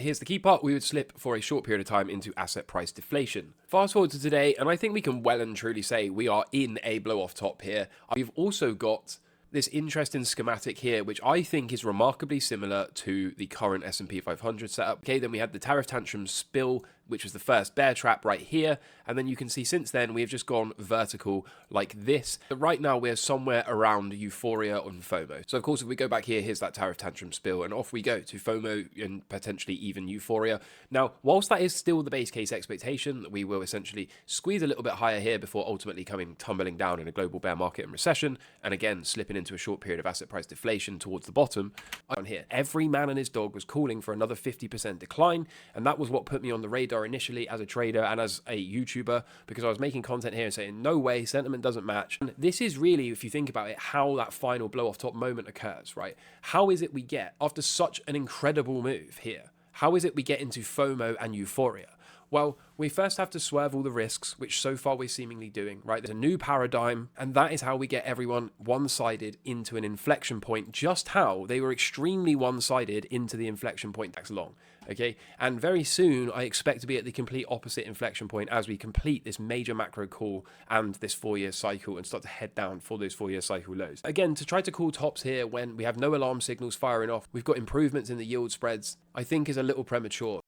Here's the key part: we would slip for a short period of time into asset price deflation. Fast forward to today, and I think we can well and truly say we are in a blow off top here. We've also got this interesting schematic here, which I think is remarkably similar to the current S&P 500 setup. Okay, then we had the tariff tantrum spill, which was the first bear trap right here. And then you can see since then, we have just gone vertical like this. But right now, we're somewhere around Euphoria and FOMO. So of course, if we go back here, here's that tariff tantrum spill, and off we go to FOMO and potentially even Euphoria. Now, whilst that is still the base case expectation, we will essentially squeeze a little bit higher here before ultimately coming tumbling down in a global bear market and recession. And again, slipping into a short period of asset price deflation towards the bottom. On here, every man and his dog was calling for another 50% decline, and that was what put me on the radar initially as a trader and as a YouTuber, because I was making content here and saying, no way, sentiment doesn't match. And this is really, if you think about it, how that final blow off top moment occurs, right? How is it we get, after such an incredible move here, how is it we get into FOMO and Euphoria? Well, we first have to swerve all the risks, which so far we're seemingly doing, right? There's a new paradigm, and that is how we get everyone one-sided into an inflection point, just how they were extremely one-sided into the inflection point tax long, okay? And very soon, I expect to be at the complete opposite inflection point as we complete this major macro call and this 4-year cycle and start to head down for those 4-year cycle lows. Again, to try to call tops here when we have no alarm signals firing off, we've got improvements in the yield spreads, I think is a little premature.